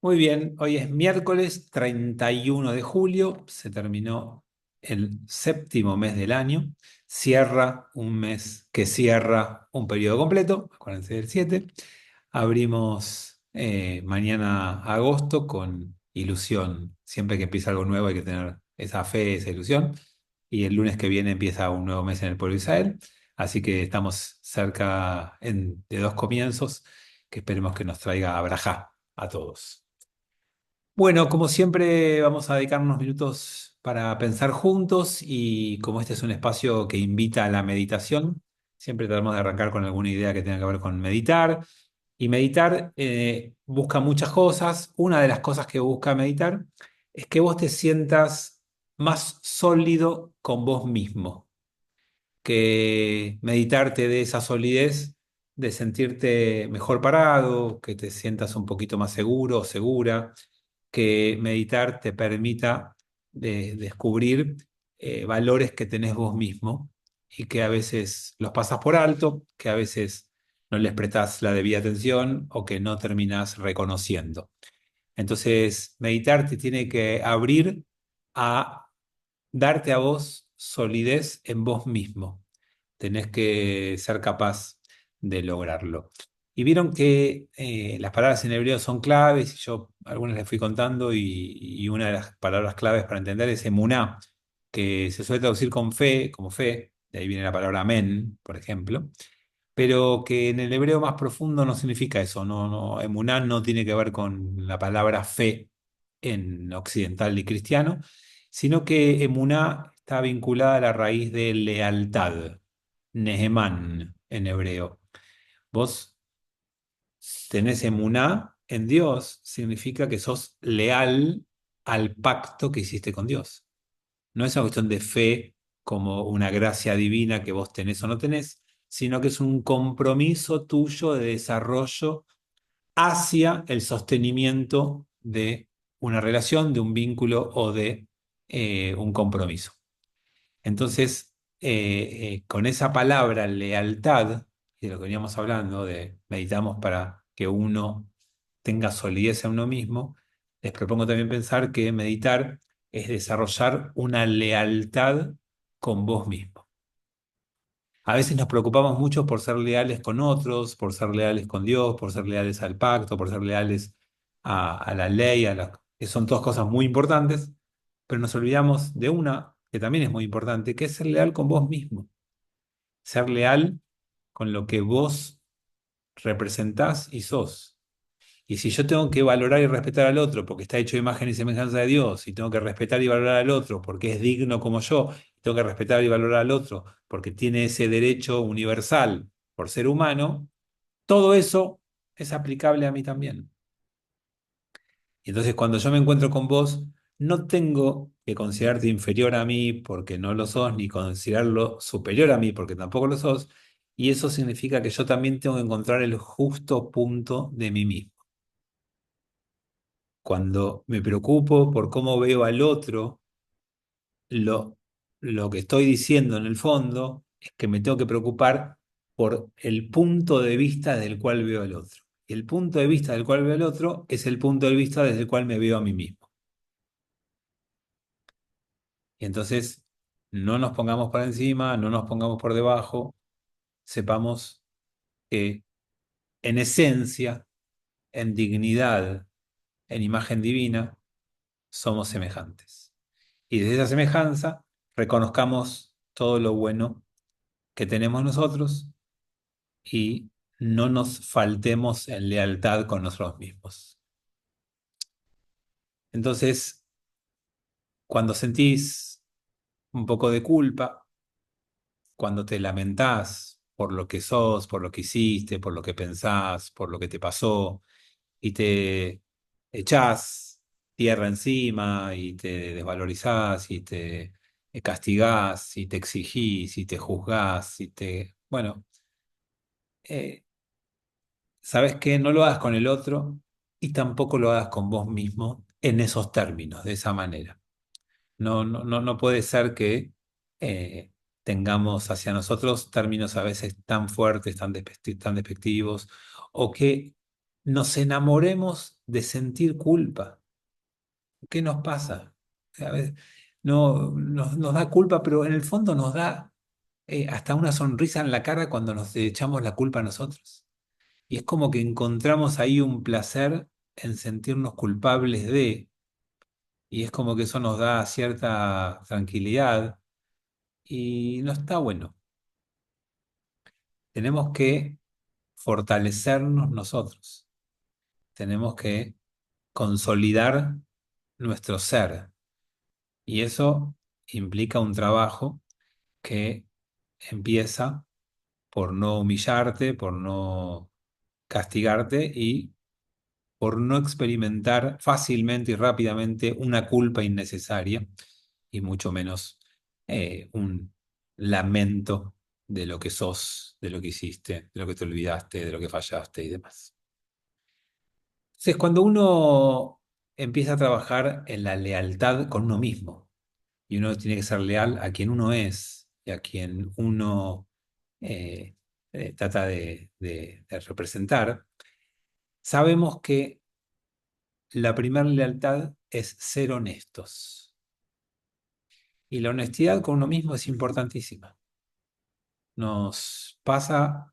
Muy bien, hoy es miércoles 31 de julio, se terminó el séptimo mes del año, cierra un mes que cierra un periodo completo, acuérdense del 7. Abrimos mañana agosto con ilusión, siempre que empieza algo nuevo hay que tener esa fe, esa ilusión, y el lunes que viene empieza un nuevo mes en el pueblo de Israel, así que estamos cerca de dos comienzos que esperemos que nos traiga Abrajá a todos. Bueno, como siempre, vamos a dedicar unos minutos para pensar juntos y como este es un espacio que invita a la meditación, siempre tratamos de arrancar con alguna idea que tenga que ver con meditar. Y meditar busca muchas cosas. Una de las cosas que busca meditar es que vos te sientas más sólido con vos mismo, que meditar te dé esa solidez de sentirte mejor parado, que te sientas un poquito más seguro o segura, que meditar te permita descubrir valores que tenés vos mismo y que a veces los pasas por alto, que a veces no les prestás la debida atención o que no terminás reconociendo. Entonces, meditar te tiene que abrir a darte a vos solidez en vos mismo. Tenés que ser capaz de lograrlo. Y vieron que las palabras en hebreo son claves, y yo algunas les fui contando, y una de las palabras claves para entender es emuná, que se suele traducir con fe, como fe, de ahí viene la palabra amén, por ejemplo, pero que en el hebreo más profundo no significa eso, emuná no tiene que ver con la palabra fe en occidental y cristiano, sino que emuná está vinculada a la raíz de lealtad, nehemán en hebreo. Vos tenés emuná en Dios, significa que sos leal al pacto que hiciste con Dios. No es una cuestión de fe como una gracia divina que vos tenés o no tenés, sino que es un compromiso tuyo de desarrollo hacia el sostenimiento de una relación, de un vínculo o de un compromiso. Entonces, con esa palabra lealtad, de lo que veníamos hablando, de meditamos para que uno tenga solidez en uno mismo, les propongo también pensar que meditar es desarrollar una lealtad con vos mismo. A veces nos preocupamos mucho por ser leales con otros, por ser leales con Dios, por ser leales al pacto, por ser leales a la ley, que son todas cosas muy importantes, pero nos olvidamos de una que también es muy importante, que es ser leal con vos mismo, ser leal con lo que vos representás y sos. Y si yo tengo que valorar y respetar al otro porque está hecho a imagen y semejanza de Dios, y tengo que respetar y valorar al otro porque es digno como yo, y tengo que respetar y valorar al otro porque tiene ese derecho universal por ser humano, todo eso es aplicable a mí también. Y entonces cuando yo me encuentro con vos, no tengo que considerarte inferior a mí porque no lo sos, ni considerarlo superior a mí porque tampoco lo sos, y eso significa que yo también tengo que encontrar el justo punto de mí mismo. Cuando me preocupo por cómo veo al otro, lo, lo que estoy diciendo en el fondo es que me tengo que preocupar por el punto de vista desde el cual veo al otro. Y el punto de vista del cual veo al otro es el punto de vista desde el cual me veo a mí mismo. Y entonces no nos pongamos por encima, no nos pongamos por debajo, sepamos que en esencia, en dignidad, en imagen divina, somos semejantes. Y desde esa semejanza, reconozcamos todo lo bueno que tenemos nosotros y no nos faltemos en lealtad con nosotros mismos. Entonces, cuando sentís un poco de culpa, cuando te lamentás por lo que sos, por lo que hiciste, por lo que pensás, por lo que te pasó, y te echás tierra encima y te desvalorizás y te castigás y te exigís y te juzgás y Bueno, eh, sabes que no lo hagas con el otro y tampoco lo hagas con vos mismo en esos términos, de esa manera. No puede ser que tengamos hacia nosotros términos a veces tan fuertes, tan despectivos, o que nos enamoremos de sentir culpa. ¿Qué nos pasa? A veces nos da culpa, pero en el fondo nos da hasta una sonrisa en la cara cuando nos echamos la culpa a nosotros. Y es como que encontramos ahí un placer en sentirnos culpables de, y es como que eso nos da cierta tranquilidad y no está bueno. Tenemos que fortalecernos nosotros. Tenemos que consolidar nuestro ser. Y eso implica un trabajo que empieza por no humillarte, por no castigarte y por no experimentar fácilmente y rápidamente una culpa innecesaria y mucho menos un lamento de lo que sos, de lo que hiciste, de lo que te olvidaste, de lo que fallaste y demás. Entonces, cuando uno empieza a trabajar en la lealtad con uno mismo, y uno tiene que ser leal a quien uno es y a quien uno eh, trata de representar, sabemos que la primera lealtad es ser honestos. Y la honestidad con uno mismo es importantísima. Nos pasa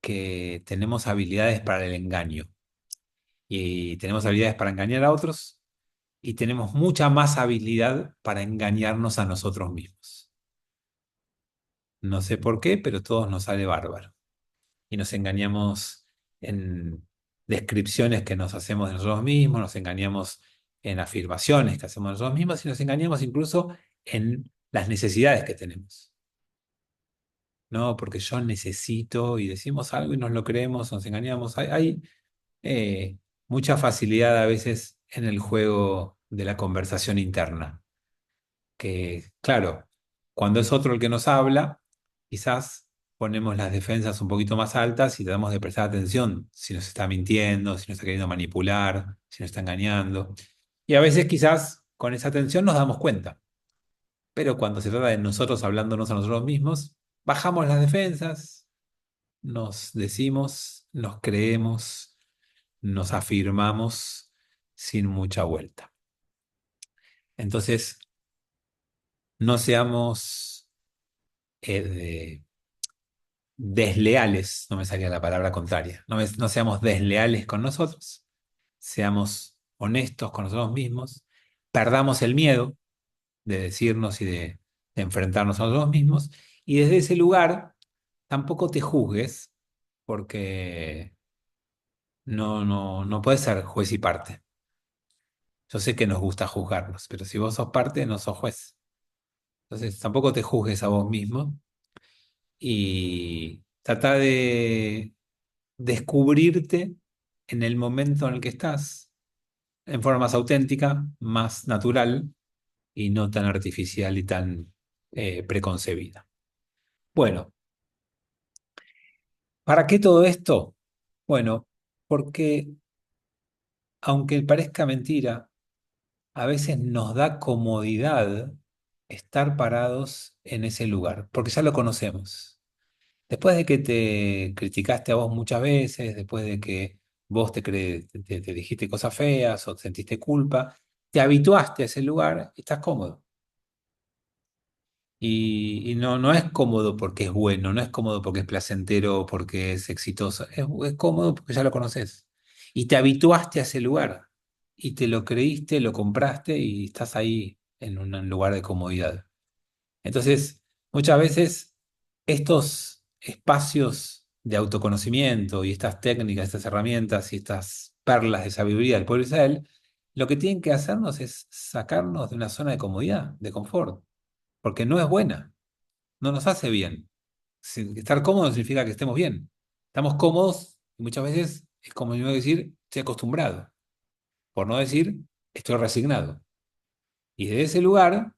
que tenemos habilidades para el engaño y tenemos habilidades para engañar a otros y tenemos mucha más habilidad para engañarnos a nosotros mismos. No sé por qué, pero todos nos sale bárbaro. Y nos engañamos en descripciones que nos hacemos de nosotros mismos, nos engañamos en afirmaciones que hacemos de nosotros mismos y nos engañamos incluso en las necesidades que tenemos. No, porque yo necesito y decimos algo y nos lo creemos, nos engañamos. Hay mucha facilidad a veces en el juego de la conversación interna que, claro, cuando es otro el que nos habla, quizás ponemos las defensas un poquito más altas y tratamos de prestar atención si nos está mintiendo, si nos está queriendo manipular, si nos está engañando. Y a veces quizás con esa atención nos damos cuenta, pero cuando se trata de nosotros hablándonos a nosotros mismos, bajamos las defensas, nos decimos, nos creemos, nos afirmamos sin mucha vuelta. Entonces, no seamos desleales, no me salía la palabra contraria, no seamos desleales con nosotros, seamos honestos con nosotros mismos, perdamos el miedo de decirnos y de enfrentarnos a nosotros mismos, y desde ese lugar tampoco te juzgues, porque no puedes ser juez y parte. Yo sé que nos gusta juzgarnos, pero si vos sos parte, no sos juez. Entonces tampoco te juzgues a vos mismo y trata de descubrirte en el momento en el que estás, en forma más auténtica, más natural y no tan artificial y tan preconcebida. Bueno, ¿para qué todo esto? Bueno, porque aunque parezca mentira, a veces nos da comodidad estar parados en ese lugar, porque ya lo conocemos. Después de que te criticaste a vos muchas veces, después de que vos te dijiste cosas feas o sentiste culpa, te habituaste a ese lugar y estás cómodo. Y no es cómodo porque es bueno, no es cómodo porque es placentero o porque es exitoso, es cómodo porque ya lo conoces. Y te habituaste a ese lugar y te lo creíste, lo compraste y estás ahí en un lugar de comodidad. Entonces, muchas veces estos espacios de autoconocimiento y estas técnicas, estas herramientas y estas perlas de sabiduría del pueblo de Israel, lo que tienen que hacernos es sacarnos de una zona de comodidad, de confort, porque no es buena, no nos hace bien. Estar cómodo significa que estemos bien. Estamos cómodos y muchas veces es como yo decir, estoy acostumbrado, por no decir, estoy resignado. Y de ese lugar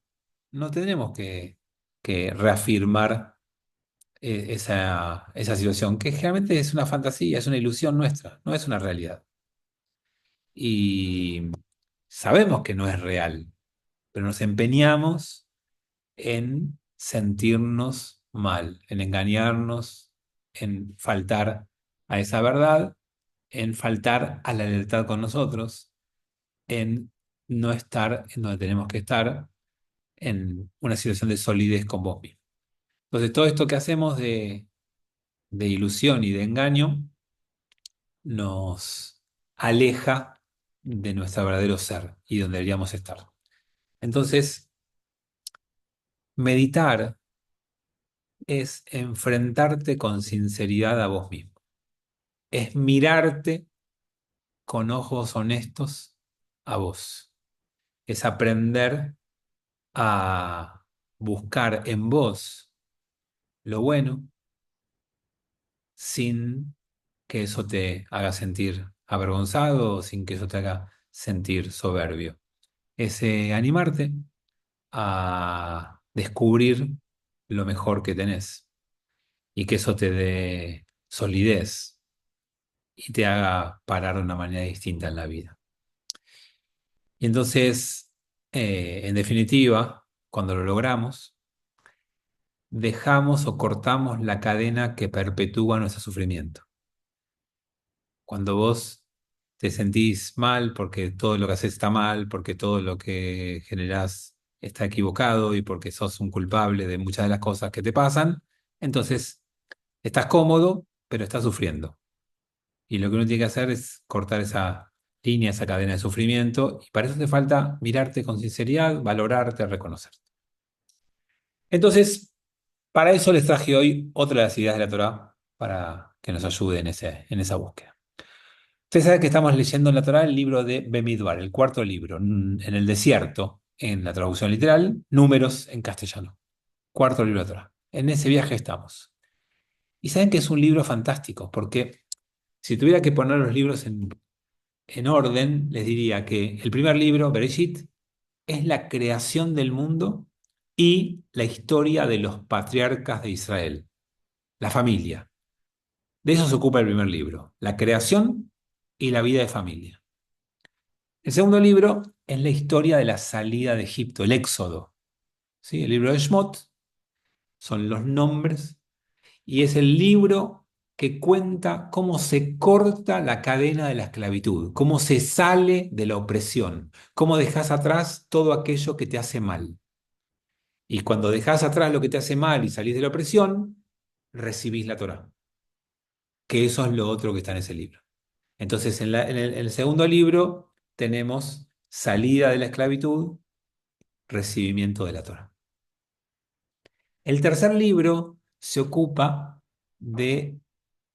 no tenemos que reafirmar esa situación, que generalmente es una fantasía, es una ilusión nuestra, no es una realidad. Y sabemos que no es real, pero nos empeñamos en sentirnos mal, en engañarnos, en faltar a esa verdad en faltar a la lealtad con nosotros, en no estar en donde tenemos que estar, en una situación de solidez con vos mismo. Entonces, todo esto que hacemos de ilusión y de engaño nos aleja de nuestro verdadero ser y donde deberíamos estar. Entonces, meditar es enfrentarte con sinceridad a vos mismo, es mirarte con ojos honestos a vos, es aprender a buscar en vos lo bueno sin que eso te haga sentir avergonzado o sin que eso te haga sentir soberbio. Es animarte a descubrir lo mejor que tenés y que eso te dé solidez y te haga parar de una manera distinta en la vida. Y entonces, en definitiva, cuando lo logramos, dejamos o cortamos la cadena que perpetúa nuestro sufrimiento. Cuando vos te sentís mal porque todo lo que haces está mal, porque todo lo que generás está equivocado y porque sos un culpable de muchas de las cosas que te pasan, entonces estás cómodo, pero estás sufriendo. Y lo que uno tiene que hacer es cortar esa línea, esa cadena de sufrimiento, y para eso te falta mirarte con sinceridad, valorarte, reconocerte. Entonces, para eso les traje hoy otra de las ideas de la Torá para que nos ayude en esa búsqueda. Ustedes saben que estamos leyendo en la Torá el libro de Bemidbar, el cuarto libro, en el desierto, en la traducción literal, Números en castellano. Cuarto libro de la Torá. En ese viaje estamos. Y saben que es un libro fantástico, porque si tuviera que poner los libros en orden, les diría que el primer libro, Bereshit, es la creación del mundo y la historia de los patriarcas de Israel, la familia. De eso se ocupa el primer libro, la creación y la vida de familia. El segundo libro es la historia de la salida de Egipto, el Éxodo. ¿Sí? El libro de Shmot son los nombres y es el libro que cuenta cómo se corta la cadena de la esclavitud, cómo se sale de la opresión, cómo dejas atrás todo aquello que te hace mal. Y cuando dejas atrás lo que te hace mal y salís de la opresión, recibís la Torá, que eso es lo otro que está en ese libro. Entonces, en el segundo libro tenemos salida de la esclavitud, recibimiento de la Torá. El tercer libro se ocupa de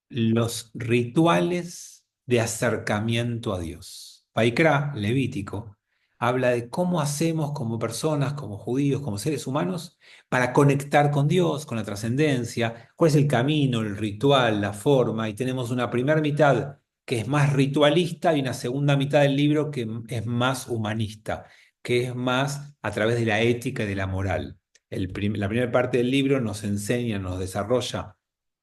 los rituales de acercamiento a Dios. Paikra, Levítico, habla de cómo hacemos como personas, como judíos, como seres humanos, para conectar con Dios, con la trascendencia, cuál es el camino, el ritual, la forma, y tenemos una primera mitad que es más ritualista y una segunda mitad del libro que es más humanista, que es más a través de la ética y de la moral. La primera parte del libro nos enseña, nos desarrolla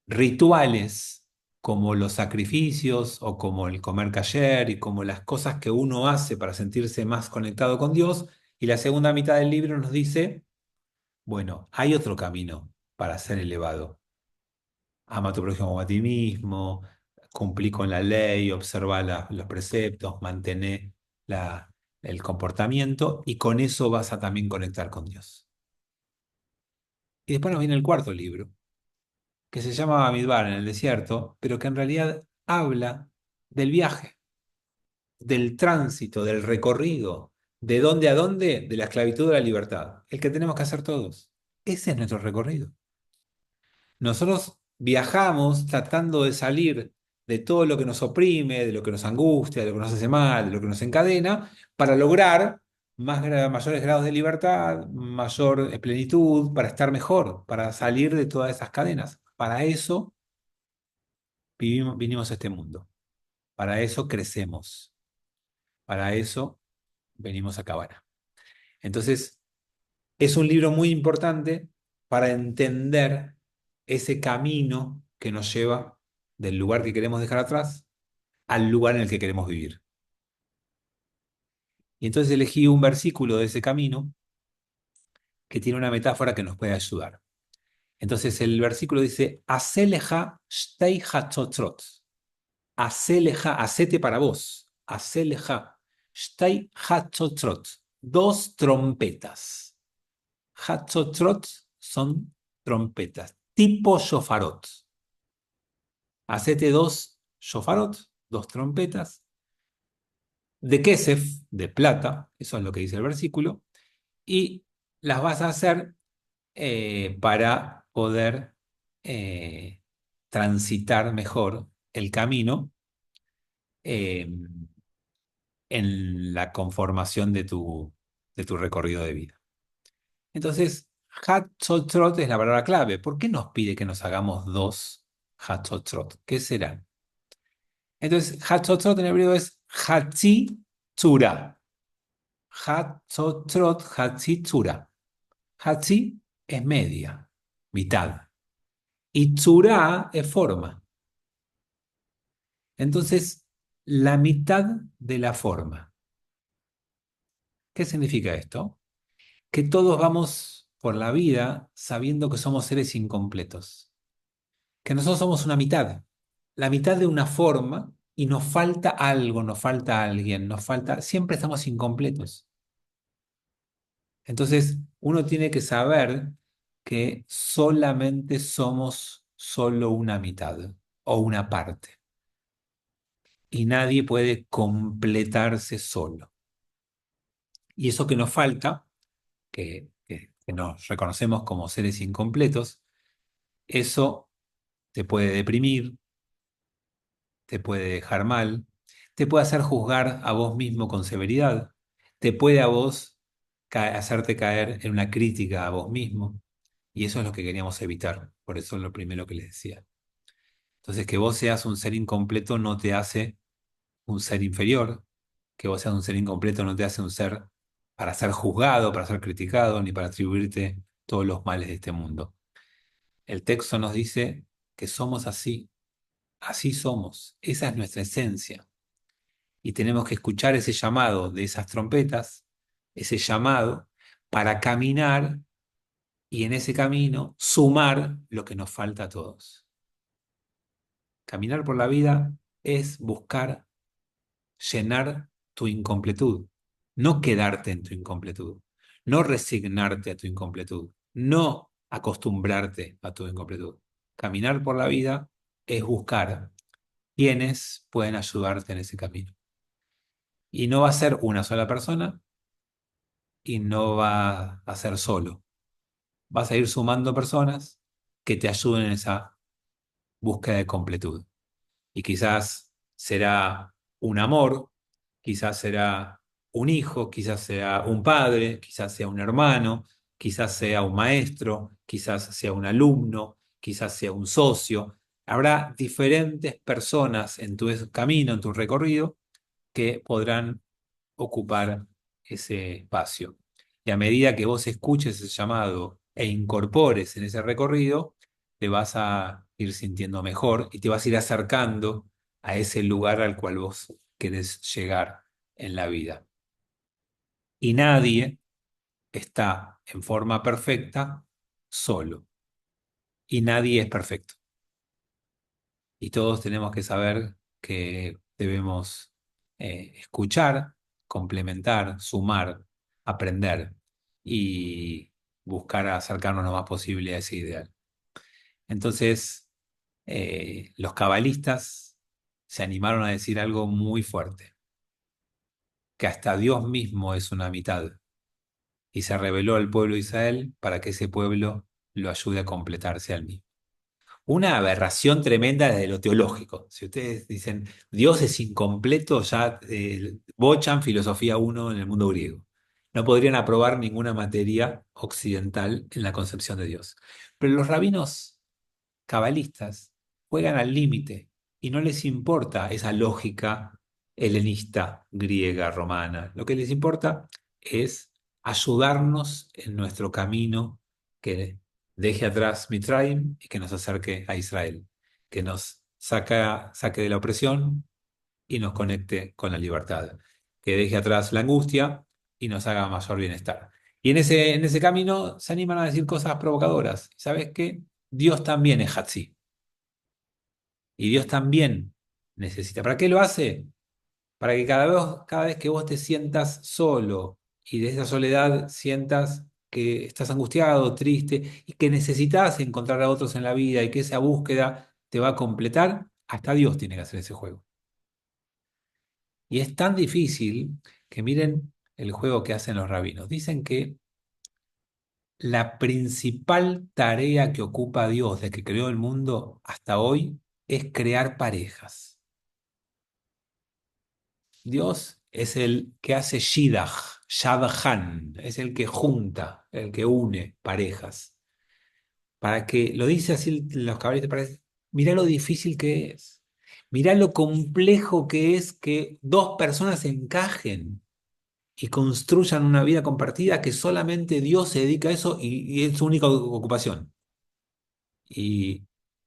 rituales como los sacrificios o como el comer kasher y como las cosas que uno hace para sentirse más conectado con Dios. Y la segunda mitad del libro nos dice, bueno, hay otro camino para ser elevado. Ama a tu prójimo como a ti mismo, cumplí con la ley, observa los preceptos, mantén el comportamiento y con eso vas a también conectar con Dios. Y después nos viene el cuarto libro que se llama Bamidbar en el desierto, pero que en realidad habla del viaje, del tránsito, del recorrido, de dónde a dónde, de la esclavitud a la libertad, el que tenemos que hacer todos. Ese es nuestro recorrido. Nosotros viajamos tratando de salir de todo lo que nos oprime, de lo que nos angustia, de lo que nos hace mal, de lo que nos encadena, para lograr mayores grados de libertad, mayor plenitud, para estar mejor, para salir de todas esas cadenas. Para eso vinimos a este mundo. Para eso crecemos. Para eso venimos a Cabana. Entonces, es un libro muy importante para entender ese camino que nos lleva del lugar que queremos dejar atrás al lugar en el que queremos vivir. Y entonces elegí un versículo de ese camino que tiene una metáfora que nos puede ayudar. Entonces el versículo dice, Aseleja shtei hatzotzot. Haceleja, hacete para vos. Haceleja. Shtei hatzotrot. Dos trompetas. Hatzotrot son trompetas. Tipo shofarot. Hacete dos shofarot, dos trompetas. De kesef, de plata. Eso es lo que dice el versículo. Y las vas a hacer para poder eh, transitar mejor el camino eh, en la conformación de tu recorrido de vida. Entonces, Hatzotrot es la palabra clave. ¿Por qué nos pide que nos hagamos dos Hatzotrot? ¿Qué serán? Entonces, Hatzotrot en hebreo es Hatzi Tzura. Hatzotrot, Hatzi Tzura. Hatzi es media, mitad. Y Tzura es forma. Entonces, la mitad de la forma. ¿Qué significa esto? Que todos vamos por la vida sabiendo que somos seres incompletos, que nosotros somos una mitad, la mitad de una forma y nos falta algo, nos falta alguien, nos falta, siempre estamos incompletos. Entonces, uno tiene que saber que solamente somos solo una mitad o una parte y nadie puede completarse solo. Y eso que nos falta, que nos reconocemos como seres incompletos, eso te puede deprimir, te puede dejar mal, te puede hacer juzgar a vos mismo con severidad, te puede a vos hacerte caer en una crítica a vos mismo, y eso es lo que queríamos evitar, por eso es lo primero que les decía. Entonces, que vos seas un ser incompleto no te hace un ser inferior, que vos seas un ser incompleto no te hace un ser para ser juzgado, para ser criticado, ni para atribuirte todos los males de este mundo. El texto nos dice que somos así, así somos, esa es nuestra esencia. Y tenemos que escuchar ese llamado de esas trompetas, ese llamado, para caminar y en ese camino sumar lo que nos falta a todos. Caminar por la vida es buscar llenar tu incompletud, no quedarte en tu incompletud, no resignarte a tu incompletud, no acostumbrarte a tu incompletud. Caminar por la vida es buscar quienes pueden ayudarte en ese camino. Y no va a ser una sola persona y no va a ser solo. Vas a ir sumando personas que te ayuden en esa búsqueda de completud. Y quizás será un amor, quizás será un hijo, quizás sea un padre, quizás sea un hermano, quizás sea un maestro, quizás sea un alumno, quizás sea un socio. Habrá diferentes personas en tu camino, en tu recorrido, que podrán ocupar ese espacio. Y a medida que vos escuches ese llamado e incorpores en ese recorrido, te vas a ir sintiendo mejor y te vas a ir acercando a ese lugar al cual vos querés llegar en la vida. Y nadie está en forma perfecta solo. Y nadie es perfecto. Y todos tenemos que saber que debemos escuchar, complementar, sumar, aprender y buscar acercarnos lo más posible a ese ideal. Entonces, los cabalistas se animaron a decir algo muy fuerte, que hasta Dios mismo es una mitad, y se reveló al pueblo de Israel para que ese pueblo lo ayude a completarse al mismo. Una aberración tremenda desde lo teológico. Si ustedes dicen Dios es incompleto, ya bochan filosofía uno en el mundo griego. No podrían aprobar ninguna materia occidental en la concepción de Dios. Pero los rabinos cabalistas juegan al límite y no les importa esa lógica helenista, griega, romana. Lo que les importa es ayudarnos en nuestro camino que deje atrás Mitraim y que nos acerque a Israel, que nos saque de la opresión y nos conecte con la libertad, que deje atrás la angustia y nos haga mayor bienestar. Y en ese camino se animan a decir cosas provocadoras. ¿Sabes qué? Dios también es Hatzi. Y Dios también necesita. ¿Para qué lo hace? Para que cada vez que vos te sientas solo y de esa soledad sientas que estás angustiado, triste y que necesitas encontrar a otros en la vida y que esa búsqueda te va a completar, hasta Dios tiene que hacer ese juego. Y es tan difícil que miren el juego que hacen los rabinos. Dicen que la principal tarea que ocupa Dios desde que creó el mundo hasta hoy es crear parejas. Dios es el que hace Shidach, Shadchan, es el que junta, el que une parejas. Para que, lo dice así los cabalistas, mirá lo difícil que es, mirá lo complejo que es que dos personas encajen y construyan una vida compartida que solamente Dios se dedica a eso y es su única ocupación. Y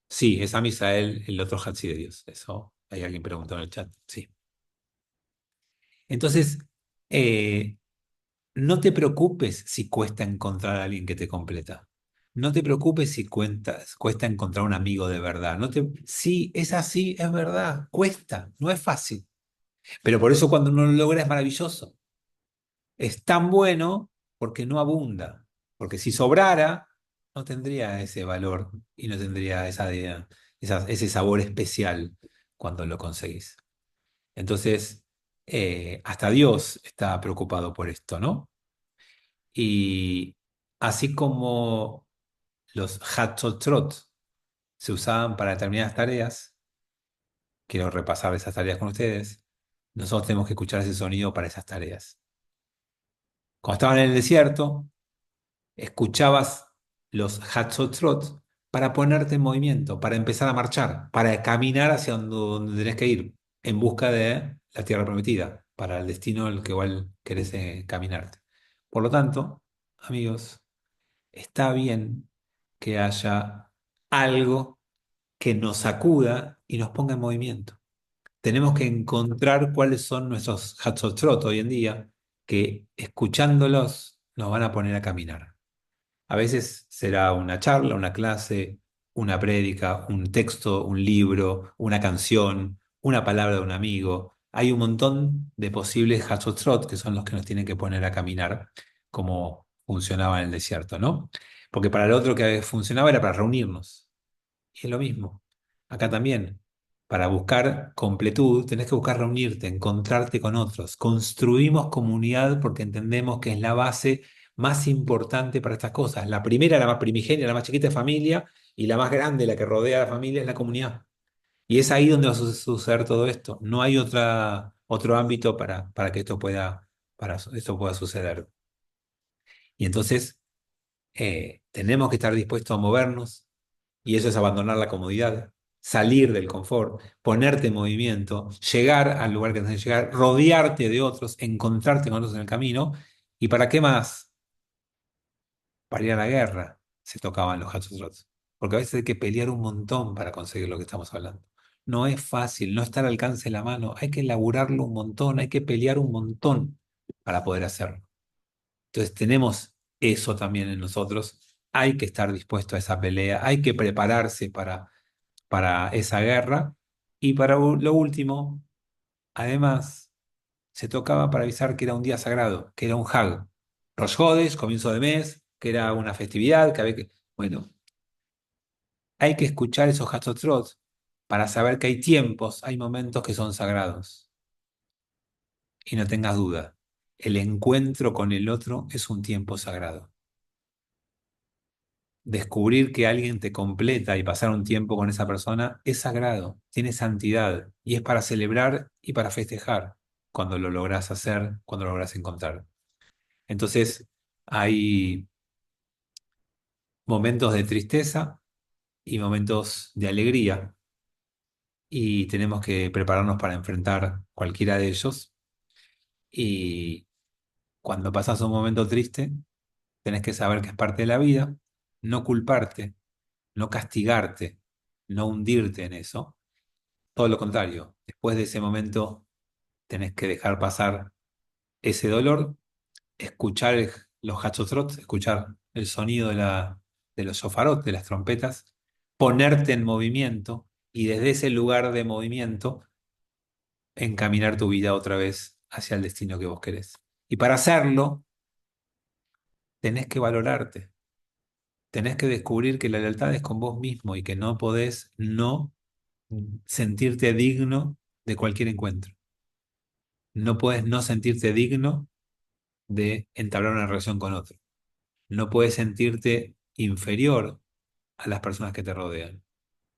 sí, es a Misael el otro Hatzi de Dios. Eso hay alguien preguntó en el chat. Sí. Entonces, eh, no te preocupes si cuesta encontrar a alguien que te completa. No te preocupes si cuesta encontrar un amigo de verdad. Sí, es así, es verdad. Cuesta, no es fácil. Pero por eso cuando uno lo logra es maravilloso. Es tan bueno porque no abunda. Porque si sobrara, no tendría ese valor y no tendría ese sabor especial cuando lo conseguís. Entonces, hasta Dios está preocupado por esto, ¿no? Y así como los Hatzotrot se usaban para determinadas tareas, quiero repasar esas tareas con ustedes, nosotros tenemos que escuchar ese sonido para esas tareas. Cuando estaban en el desierto, escuchabas los Hatzotrot para ponerte en movimiento, para empezar a marchar, para caminar hacia donde tenés que ir, en busca de la tierra prometida, para el destino al que igual querés caminarte. Por lo tanto, amigos, está bien que haya algo que nos sacuda y nos ponga en movimiento. Tenemos que encontrar cuáles son nuestros Hatzotrot hoy en día, que escuchándolos nos van a poner a caminar. A veces será una charla, una clase, una prédica, un texto, un libro, una canción, una palabra de un amigo. Hay un montón de posibles Hatzotrot que son los que nos tienen que poner a caminar, como funcionaba en el desierto, ¿no? Porque para el otro que funcionaba era para reunirnos. Y es lo mismo. Acá también. Para buscar completud, tenés que buscar reunirte, encontrarte con otros. Construimos comunidad porque entendemos que es la base más importante para estas cosas. La primera, la más primigenia, la más chiquita es familia, y la más grande, la que rodea a la familia, es la comunidad. Y es ahí donde va a suceder todo esto. No hay otro ámbito para que para esto pueda suceder. Y entonces tenemos que estar dispuestos a movernos, y eso es abandonar la comodidad, salir del confort, ponerte en movimiento, llegar al lugar que tenés que llegar, rodearte de otros, encontrarte con otros en el camino. ¿Y para qué más? Para ir a la guerra se tocaban los Hatzotrot. Porque a veces hay que pelear un montón para conseguir lo que estamos hablando. No es fácil, no está al alcance de la mano, hay que elaborarlo un montón, hay que pelear un montón para poder hacerlo. Entonces tenemos eso también en nosotros. Hay que estar dispuesto a esa pelea, hay que prepararse para esa guerra. Y para lo último, además, se tocaba para avisar que era un día sagrado, que era un Hag. Rosh Hodesh, comienzo de mes, que era una festividad, que había que... Bueno, hay que escuchar esos Hatzotrot para saber que hay tiempos, hay momentos que son sagrados. Y no tengas duda, el encuentro con el otro es un tiempo sagrado. Descubrir que alguien te completa y pasar un tiempo con esa persona es sagrado, tiene santidad y es para celebrar y para festejar cuando lo logras hacer, cuando lo logras encontrar. Entonces, hay momentos de tristeza y momentos de alegría y tenemos que prepararnos para enfrentar cualquiera de ellos. Y cuando pasas un momento triste, tenés que saber que es parte de la vida, no culparte, no castigarte, no hundirte en eso. Todo lo contrario, después de ese momento tenés que dejar pasar ese dolor, escuchar los hatzotrot, escuchar el sonido de los shofarot, de las trompetas, ponerte en movimiento y desde ese lugar de movimiento encaminar tu vida otra vez hacia el destino que vos querés. Y para hacerlo, tenés que valorarte, tenés que descubrir que la lealtad es con vos mismo y que no podés no sentirte digno de cualquier encuentro. No puedes no sentirte digno de entablar una relación con otro. No puedes sentirte inferior a las personas que te rodean,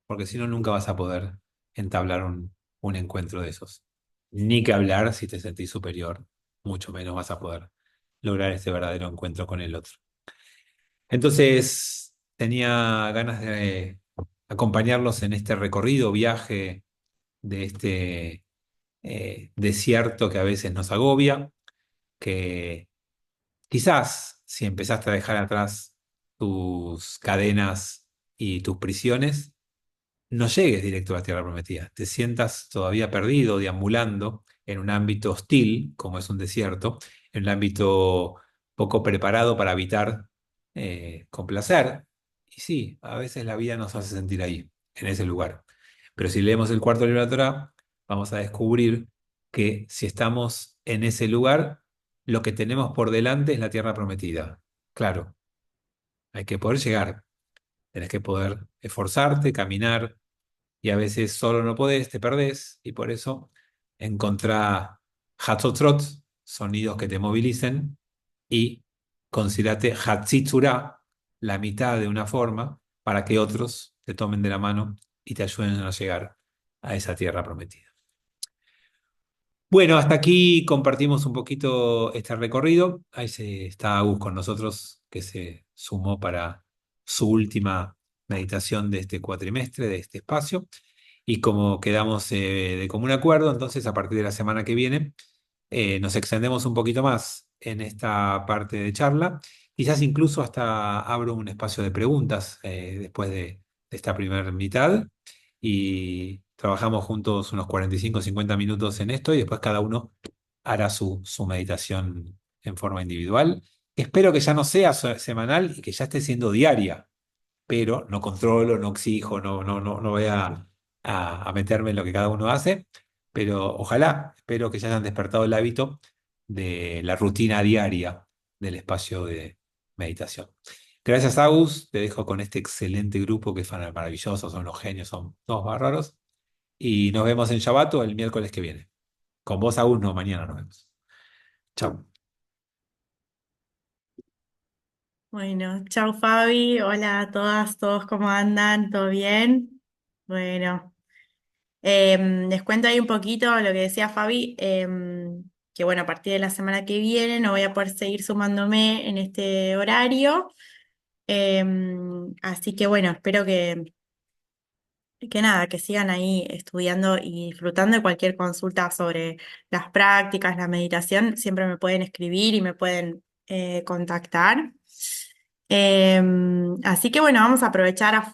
porque si no, nunca vas a poder entablar un encuentro de esos. Ni que hablar si te sentís superior, mucho menos vas a poder lograr este verdadero encuentro con el otro. Entonces, tenía ganas de acompañarlos en este recorrido, viaje de este desierto que a veces nos agobia, que quizás si empezaste a dejar atrás tus cadenas y tus prisiones, no llegues directo a la tierra prometida, te sientas todavía perdido, deambulando en un ámbito hostil, como es un desierto, en un ámbito poco preparado para habitar con placer. Y sí, a veces la vida nos hace sentir ahí, en ese lugar. Pero si leemos el cuarto libro de la Torá, vamos a descubrir que si estamos en ese lugar, lo que tenemos por delante es la tierra prometida. Claro, hay que poder llegar, tenés que poder esforzarte, caminar y a veces solo no podés, te perdés, y por eso encontrá Hatzotrot, sonidos que te movilicen, y considerate Hatzitzurá, la mitad de una forma, para que otros te tomen de la mano y te ayuden a llegar a esa tierra prometida. Bueno, hasta aquí compartimos un poquito este recorrido. Ahí está Agus con nosotros, que se sumó para su última meditación de este cuatrimestre, de este espacio. Y como quedamos de común acuerdo, entonces a partir de la semana que viene nos extendemos un poquito más en esta parte de charla. Quizás incluso hasta abro un espacio de preguntas después de esta primera mitad y trabajamos juntos unos 45 o 50 minutos en esto y después cada uno hará su meditación en forma individual. Espero que ya no sea semanal y que ya esté siendo diaria, pero no controlo, no exijo, no voy a meterme en lo que cada uno hace, pero ojalá, espero que ya hayan despertado el hábito de la rutina diaria del espacio de meditación. Gracias, Agus. Te dejo con este excelente grupo que son maravillosos, son los genios, son todos bárbaros. Y nos vemos en Shabbat o el miércoles que viene. Con vos, Agus, no, mañana nos vemos. Chao. Bueno, chau Fabi, hola a todas, todos, ¿cómo andan? ¿Todo bien? Bueno, les cuento ahí un poquito lo que decía Fabi, que bueno, a partir de la semana que viene no voy a poder seguir sumándome en este horario, así que bueno, espero que nada, que sigan ahí estudiando y disfrutando de cualquier consulta sobre las prácticas, la meditación, siempre me pueden escribir y me pueden contactar. Así que bueno, vamos a aprovechar a